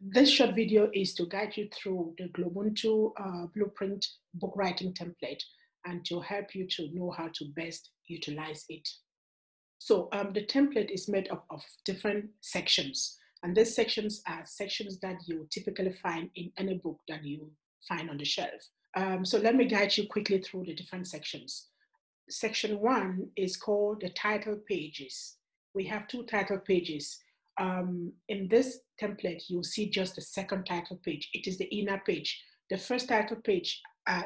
This short video is to guide you through the GloBUNTU Blueprint book writing template and to help you to know how to best utilize it. So the template is made up of different sections, and these sections are sections that you typically find in any book that you find on the shelf. So let me guide you quickly through the different sections. Section 1 is called the title pages. We have 2 title pages. In this template, you'll see just the second title page. It is the inner page. The first title page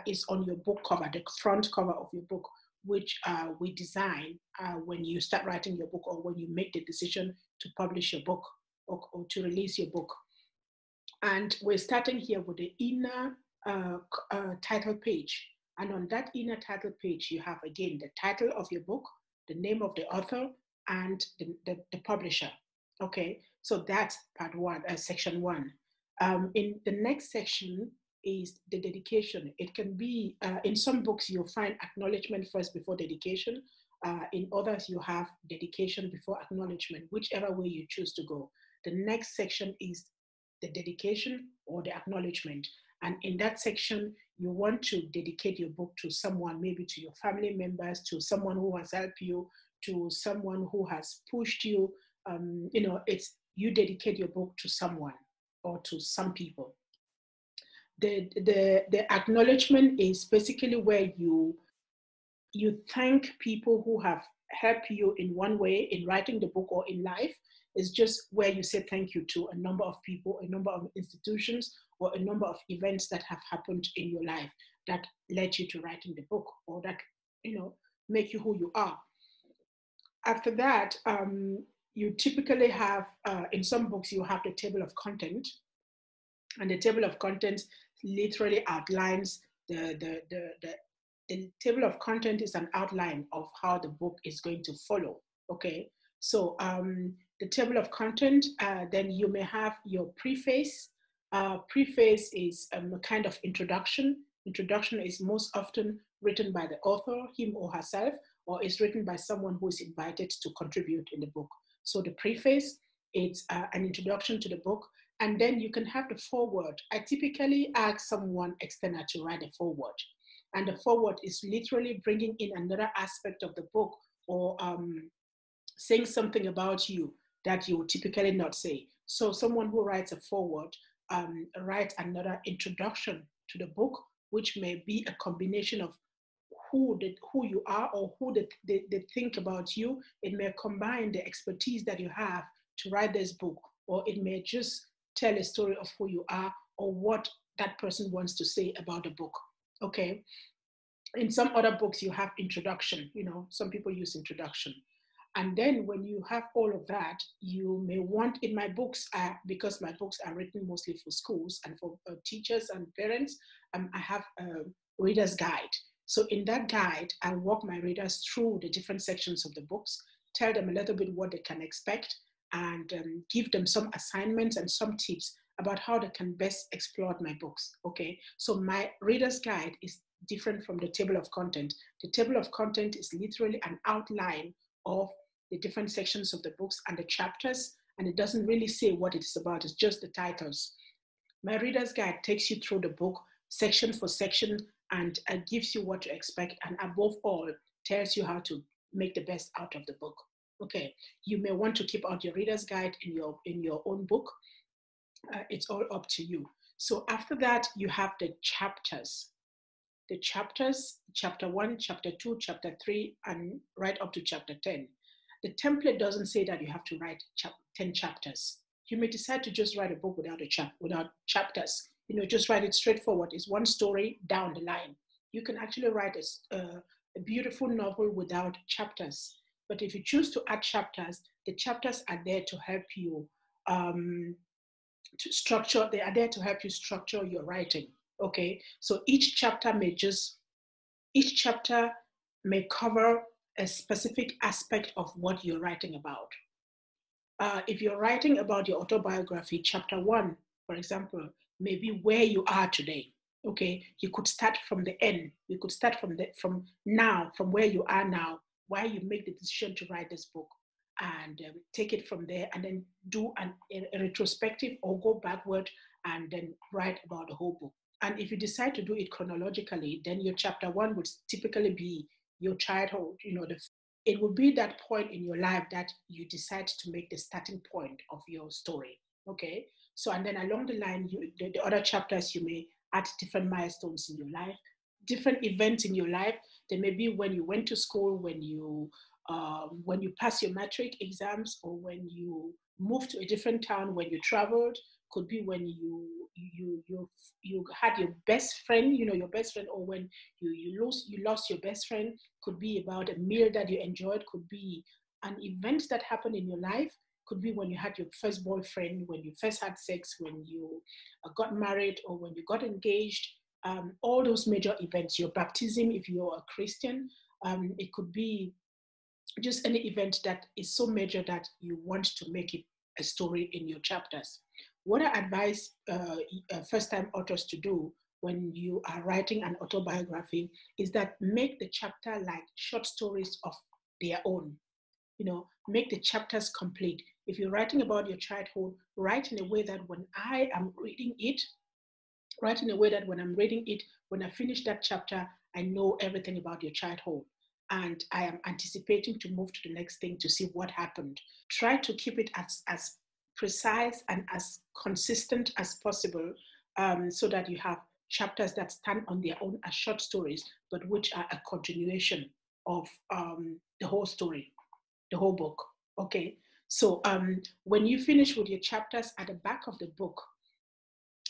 is on your book cover, the front cover of your book, which we design when you start writing your book or when you make the decision to publish your book or to release your book. And we're starting here with the inner title page. And on that inner title page, you have, again, the title of your book, the name of the author, and the publisher. Okay, so that's part 1, section 1. In the next section is the dedication. It can be, in some books, you'll find acknowledgement first before dedication. In others, you have dedication before acknowledgement, whichever way you choose to go. The next section is the dedication or the acknowledgement. And in that section, you want to dedicate your book to someone, maybe to your family members, to someone who has helped you, to someone who has pushed you. It's you dedicate your book to someone or to some people. The acknowledgement is basically where you thank people who have helped you in one way in writing the book or in life. It's just where you say thank you to a number of people, a number of institutions, or a number of events that have happened in your life that led you to writing the book or that, make you who you are. After that, you typically have, in some books, you have the table of content. And the table of contents literally outlines the table of content is an outline of how the book is going to follow. Okay, so the table of content, then you may have your preface. Preface is a kind of introduction. Introduction is most often written by the author, him or herself, or is written by someone who is invited to contribute in the book. So the preface, it's an introduction to the book. And then you can have the foreword. I typically ask someone external to write a foreword. And the foreword is literally bringing in another aspect of the book or saying something about you that you would typically not say. So someone who writes a foreword writes another introduction to the book, which may be a combination of who you are or who they think about you. It may combine the expertise that you have to write this book, or it may just tell a story of who you are or what that person wants to say about the book. Okay. In some other books, you have introduction. Some people use introduction. And then when you have all of that, you may want, in my books, because my books are written mostly for schools and for teachers and parents, I have a reader's guide. So in that guide, I walk my readers through the different sections of the books, tell them a little bit what they can expect, and give them some assignments and some tips about how they can best exploit my books. Okay, so my reader's guide is different from the table of content. The table of content is literally an outline of the different sections of the books and the chapters, and it doesn't really say what it's about, it's just the titles. My reader's guide takes you through the book section for section and gives you what to expect, and above all, tells you how to make the best out of the book. Okay, you may want to keep out your reader's guide in your own book. It's all up to you. So after that, you have the chapters. The chapters, chapter 1, chapter 2, chapter 3, and right up to chapter 10. The template doesn't say that you have to write 10 chapters. You may decide to just write a book without chapters. Just write it straightforward. It's one story down the line. You can actually write a beautiful novel without chapters. But if you choose to add chapters, the chapters are there to help you to structure. They are there to help you structure your writing. Okay, so each chapter may cover a specific aspect of what you're writing about. If you're writing about your autobiography, chapter 1, for example, may be where you are today. Okay, you could start from the end. You could start from where you are now, why you make the decision to write this book. and take it from there, and then do a retrospective or go backward and then write about the whole book. And if you decide to do it chronologically, then your chapter 1 would typically be your childhood. It will be that point in your life that you decide to make the starting point of your story. Okay. So, and then along the line, the other chapters, you may add different milestones in your life, different events in your life. There may be when you went to school, when you pass your matric exams, or when you moved to a different town, when you traveled. Could be when you had your best friend, your best friend, or when you lost your best friend. Could be about a meal that you enjoyed. Could be an event that happened in your life. Could be when you had your first boyfriend, when you first had sex, when you got married, or when you got engaged. All those major events, your baptism if you're a Christian. It could be just any event that is so major that you want to make it a story in your chapters. What I advise first-time authors to do when you are writing an autobiography is that make the chapter like short stories of their own. Make the chapters complete. If you're writing about your childhood, write in a way that when I am reading it, when I finish that chapter, I know everything about your childhood. And I am anticipating to move to the next thing to see what happened. Try to keep it as precise and as consistent as possible, so that you have chapters that stand on their own as short stories, but which are a continuation of the whole story, the whole book. Okay, so when you finish with your chapters, at the back of the book,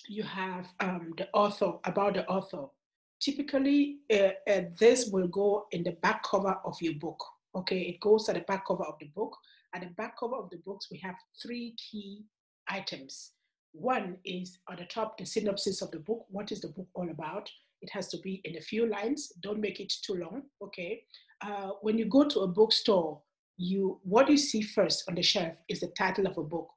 you have the author, about the author. Typically, this will go in the back cover of your book. Okay, it goes at the back cover of the book. At the back cover of the books, we have 3 key items. One is at the top, the synopsis of the book. What is the book all about? It has to be in a few lines. Don't make it too long. Okay. When you go to a bookstore, what you see first on the shelf is the title of a book.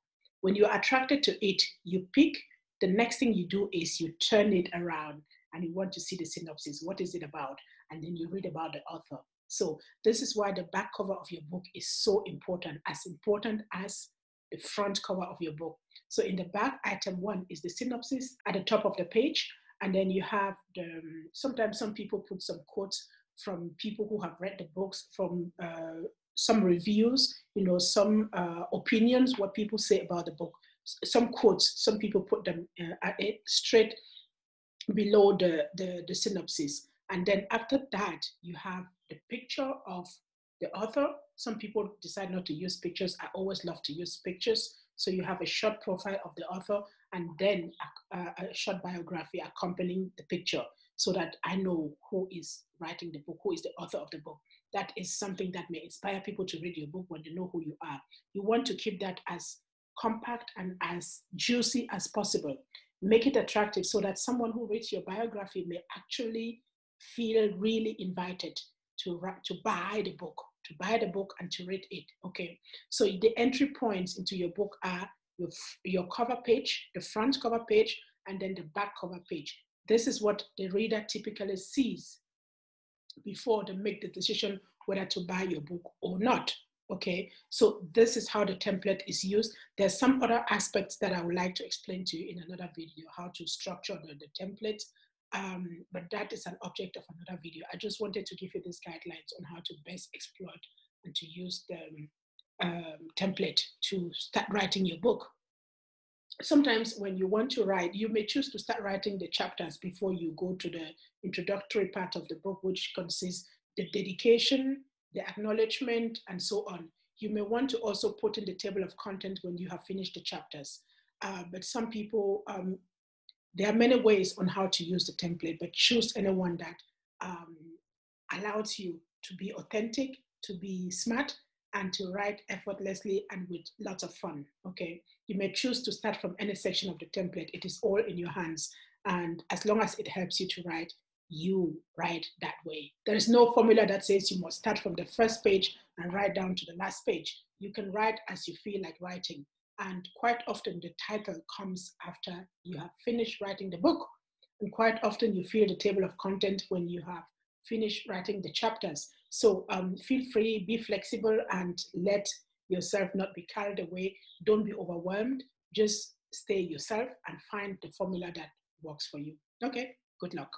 When you're attracted to it, you pick. The next thing you do is you turn it around and you want to see the synopsis. What is it about? And then you read about the author. So this is why the back cover of your book is so important as the front cover of your book. So in the back, item 1 is the synopsis at the top of the page. And then you have sometimes some people put some quotes from people who have read the books, from some reviews, some opinions, what people say about the book. Some quotes, some people put them straight below the synopsis. And then after that, you have the picture of the author. Some people decide not to use pictures. I always love to use pictures. So you have a short profile of the author and then a short biography accompanying the picture, so that I know who is writing the book, who is the author of the book. That is something that may inspire people to read your book when they know who you are. You want to keep that as compact and as juicy as possible. Make it attractive so that someone who reads your biography may actually feel really invited to buy the book and to read it. Okay, so the entry points into your book are your cover page, the front cover page, and then the back cover page. This is what the reader typically sees before they make the decision whether to buy your book or not. Okay, so this is how the template is used. There's some other aspects that I would like to explain to you in another video, how to structure the template, but that is an object of another video. I just wanted to give you these guidelines on how to best exploit and to use the template to start writing your book. Sometimes when you want to write, you may choose to start writing the chapters before you go to the introductory part of the book, which consists the dedication, the acknowledgement, and so on. You may want to also put in the table of content when you have finished the chapters. But some people, there are many ways on how to use the template, but choose anyone that allows you to be authentic, to be smart, and to write effortlessly and with lots of fun. Okay, you may choose to start from any section of the template. It is all in your hands. And as long as it helps you to write, you write that way. There is no formula that says you must start from the first page and write down to the last page. You can write as you feel like writing. And quite often the title comes after you have finished writing the book. And quite often you feel the table of content when you have finished writing the chapters. So feel free, be flexible, and let yourself not be carried away. Don't be overwhelmed. Just stay yourself and find the formula that works for you. Okay, good luck.